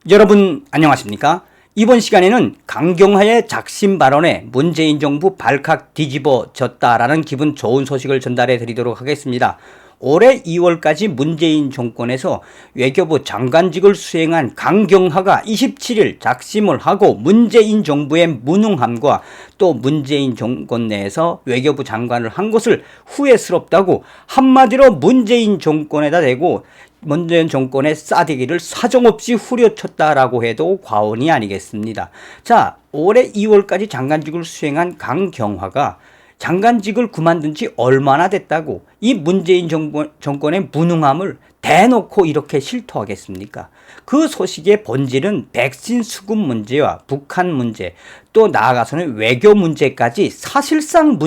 여러분 안녕하십니까? 이번 시간에는 강경화의 작심 발언에 문재인 정부 발칵 뒤집어졌다라는 기분 좋은 소식을 전달해 드리도록 하겠습니다. 올해 2월까지 문재인 정권에서 외교부 장관직을 수행한 강경화가 27일 작심을 하고 문재인 정부의 무능함과 또 문재인 정권 내에서 외교부 장관을 한 것을 후회스럽다고 한마디로 문재인 정권에다 대고 문재인 정권의 싸대기를 사정없이 후려쳤다라고 해도 과언이 아니겠습니다. 자, 올해 2월까지 장관직을 수행한 강경화가 장관직을 그만둔 지 얼마나 됐다고 이 문재인 정권의 무능함을 대놓고 이렇게 실토하겠습니까? 그 소식의 본질은 백신 수급 문제와 북한 문제, 또 나아가서는 외교 문제까지 사실상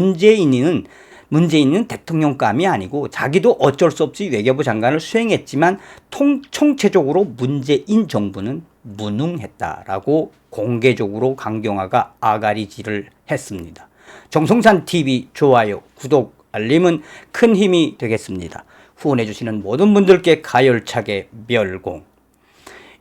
문재인은 대통령감이 아니고 자기도 어쩔 수 없이 외교부 장관을 수행했지만 총체적으로 문재인 정부는 무능했다라고 공개적으로 강경화가 아가리질을 했습니다. 정성산TV 좋아요, 구독, 알림은 큰 힘이 되겠습니다. 후원해주시는 모든 분들께 가열차게 멸공.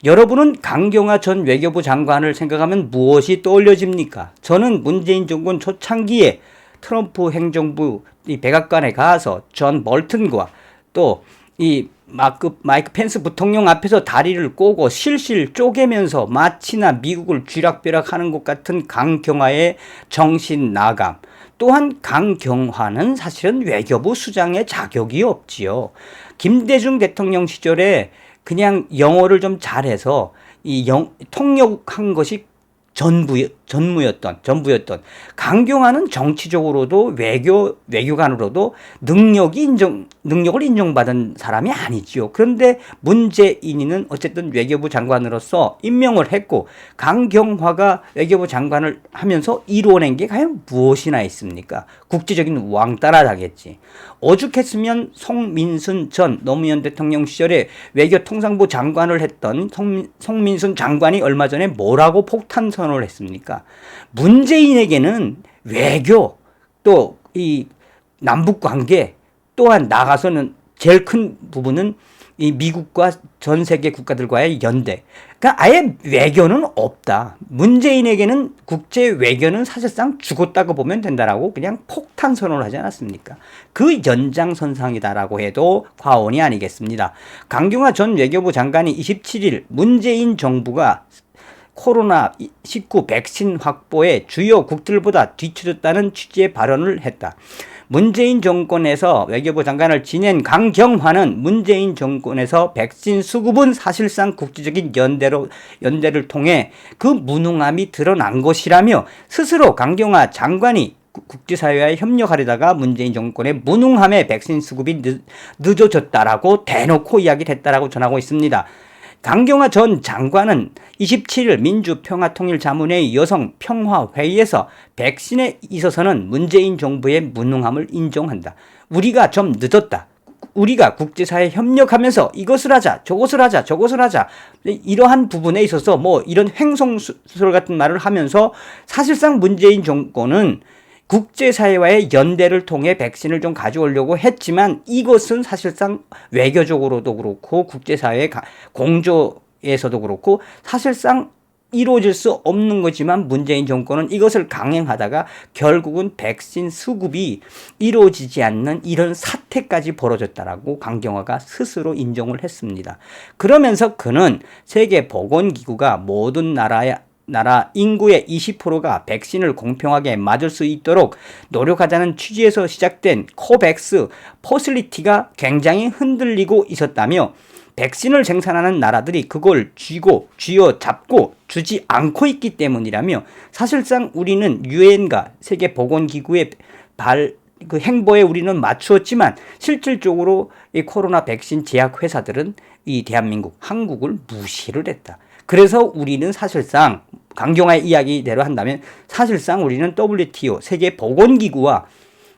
여러분은 강경화 전 외교부 장관을 생각하면 무엇이 떠올려집니까? 저는 문재인 정권 초창기에 트럼프 행정부 이 백악관에 가서 존 볼튼과 또 이 마이크 펜스 부통령 앞에서 다리를 꼬고 실실 쪼개면서 마치나 미국을 쥐락펴락하는 것 같은 강경화의 정신 나감. 또한 강경화는 사실은 외교부 수장의 자격이 없지요. 김대중 대통령 시절에 그냥 영어를 좀 잘해서 통역한 것이 전부였던 강경화는 정치적으로도 외교관으로도 능력을 인정받은 사람이 아니지요. 그런데 문재인은 어쨌든 외교부 장관으로서 임명을 했고 강경화가 외교부 장관을 하면서 이루어낸 게 과연 무엇이나 있습니까? 국제적인 왕따라하겠지. 오죽했으면 송민순 전 노무현 대통령 시절에 외교통상부 장관을 했던 송민순 장관이 얼마 전에 뭐라고 폭탄 선언을 했습니까? 문재인에게는 외교 또 이 남북 관계 또한 나가서는 제일 큰 부분은 이 미국과 전 세계 국가들과의 연대. 그러니까 아예 외교는 없다. 문재인에게는 국제 외교는 사실상 죽었다고 보면 된다라고 그냥 폭탄 선언을 하지 않았습니까? 그 연장선상이다라고 해도 과언이 아니겠습니다. 강경화 전 외교부 장관이 27일 문재인 정부가 코로나19 백신 확보에 주요 국들보다 뒤처졌다는 취지의 발언을 했다. 문재인 정권에서 외교부 장관을 지낸 강경화는 문재인 정권에서 백신 수급은 사실상 국제적인 연대를 통해 그 무능함이 드러난 것이라며 스스로 강경화 장관이 국제사회와 협력하려다가 문재인 정권의 무능함에 백신 수급이 늦어졌다라고 대놓고 이야기를 했다라고 전하고 있습니다. 강경화 전 장관은 27일 민주평화통일자문회의 여성평화회의에서 백신에 있어서는 문재인 정부의 무능함을 인정한다. 우리가 좀 늦었다. 우리가 국제사회에 협력하면서 이것을 하자, 저것을 하자. 이러한 부분에 있어서 뭐 이런 횡성수설 같은 말을 하면서 사실상 문재인 정권은 국제사회와의 연대를 통해 백신을 좀 가져오려고 했지만 이것은 사실상 외교적으로도 그렇고 국제사회 공조에서도 그렇고 사실상 이루어질 수 없는 거지만 문재인 정권은 이것을 강행하다가 결국은 백신 수급이 이루어지지 않는 이런 사태까지 벌어졌다라고 강경화가 스스로 인정을 했습니다. 그러면서 그는 세계보건기구가 모든 나라 인구의 20%가 백신을 공평하게 맞을 수 있도록 노력하자는 취지에서 시작된 코백스 포슬리티가 굉장히 흔들리고 있었다며 백신을 생산하는 나라들이 그걸 쥐어잡고 주지 않고 있기 때문이라며 사실상 우리는 유엔과 세계보건기구의 그 행보에 우리는 맞추었지만 실질적으로 이 코로나 백신 제약 회사들은 이 대한민국, 한국을 무시를 했다. 그래서 우리는 사실상 강경화의 이야기대로 한다면 사실상 우리는 WTO 세계보건기구와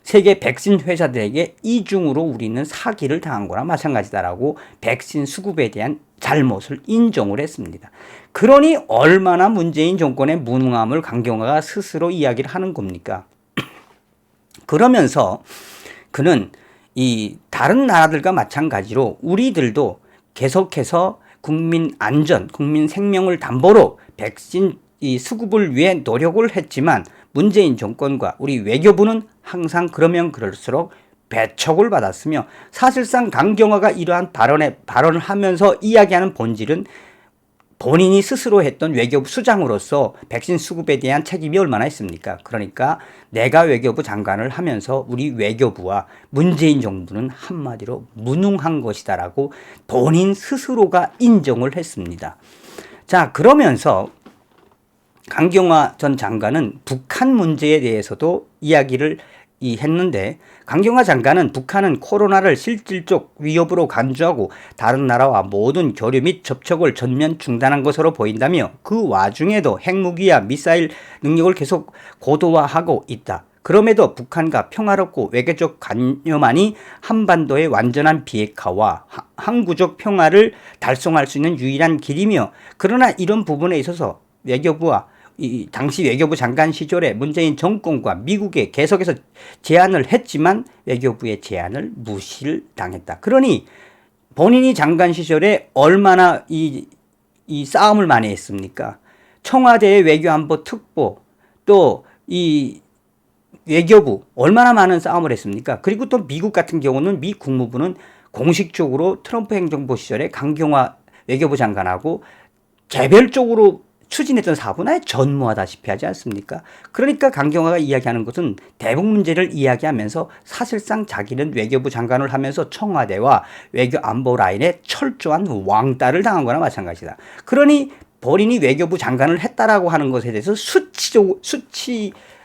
세계 백신 회사들에게 이중으로 우리는 사기를 당한 거나 마찬가지다라고 백신 수급에 대한 잘못을 인정을 했습니다. 그러니 얼마나 문재인 정권의 무능함을 강경화가 스스로 이야기를 하는 겁니까? 그러면서 그는 이 다른 나라들과 마찬가지로 우리들도 계속해서 국민 안전, 국민 생명을 담보로 백신 이 수급을 위해 노력을 했지만 문재인 정권과 우리 외교부는 항상 그러면 그럴수록 배척을 받았으며 사실상 강경화가 이러한 발언을 하면서 이야기하는 본질은 본인이 스스로 했던 외교부 수장으로서 백신 수급에 대한 책임이 얼마나 있습니까? 그러니까 내가 외교부 장관을 하면서 우리 외교부와 문재인 정부는 한마디로 무능한 것이다라고 본인 스스로가 인정을 했습니다. 자, 그러면서 강경화 전 장관은 북한 문제에 대해서도 이야기를 했는데 강경화 장관은 북한은 코로나를 실질적 위협으로 간주하고 다른 나라와 모든 교류 및 접촉을 전면 중단한 것으로 보인다며 그 와중에도 핵무기와 미사일 능력을 계속 고도화하고 있다. 그럼에도 북한과 평화롭고 외교적 관여만이 한반도의 완전한 비핵화와 항구적 평화를 달성할 수 있는 유일한 길이며 그러나 이런 부분에 있어서 외교부와 당시 외교부 장관 시절에 문재인 정권과 미국에 계속해서 제안을 했지만 외교부의 제안을 무시를 당했다. 그러니 본인이 장관 시절에 얼마나 이 싸움을 많이 했습니까? 청와대의 외교안보 특보 또 이 외교부 얼마나 많은 싸움을 했습니까? 그리고 또 미국 같은 경우는 미 국무부는 공식적으로 트럼프 행정부 시절에 강경화 외교부 장관하고 개별적으로 추진했던 사분야에 전무하다시피 하지 않습니까? 그러니까 강경화가 이야기하는 것은 대북 문제를 이야기하면서 사실상 자기는 외교부 장관을 하면서 청와대와 외교 안보 라인에 철저한 왕따를 당한 거나 마찬가지다. 그러니 본인이 외교부 장관을 했다라고 하는 것에 대해서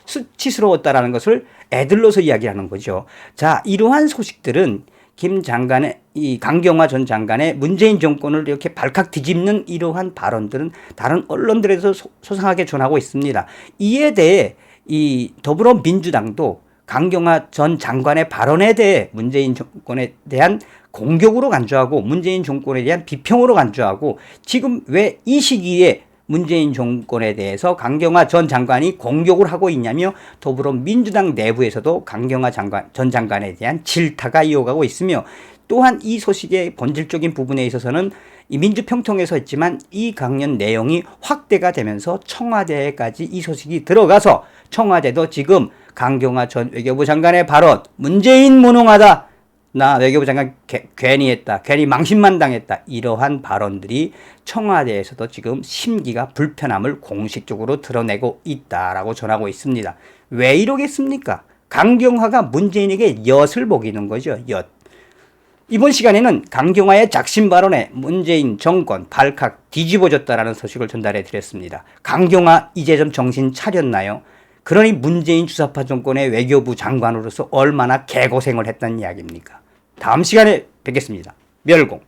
수치스러웠다라는 것을 애들러서 이야기하는 거죠. 자, 이러한 소식들은 김 장관의 이 강경화 전 장관의 문재인 정권을 이렇게 발칵 뒤집는 이러한 발언들은 다른 언론들에서 소상하게 전하고 있습니다. 이에 대해 이 더불어민주당도 강경화 전 장관의 발언에 대해 문재인 정권에 대한 공격으로 간주하고 문재인 정권에 대한 비평으로 간주하고 지금 왜 이 시기에 문재인 정권에 대해서 강경화 전 장관이 공격을 하고 있냐며 더불어민주당 내부에서도 강경화 전 장관에 대한 질타가 이어가고 있으며 또한 이 소식의 본질적인 부분에 있어서는 이 민주평통에서 했지만 이 강연 내용이 확대가 되면서 청와대까지 이 소식이 들어가서 청와대도 지금 강경화 전 외교부 장관의 발언 문재인 무능하다. 나 외교부 장관 괜히 했다. 괜히 망신만 당했다. 이러한 발언들이 청와대에서도 지금 심기가 불편함을 공식적으로 드러내고 있다라고 전하고 있습니다. 왜 이러겠습니까? 강경화가 문재인에게 엿을 먹이는 거죠. 엿. 이번 시간에는 강경화의 작심 발언에 문재인 정권 발칵 뒤집어졌다라는 소식을 전달해 드렸습니다. 강경화 이제 좀 정신 차렸나요? 그러니 문재인 주사파 정권의 외교부 장관으로서 얼마나 개고생을 했다는 이야기입니까? 다음 시간에 뵙겠습니다. 멸공.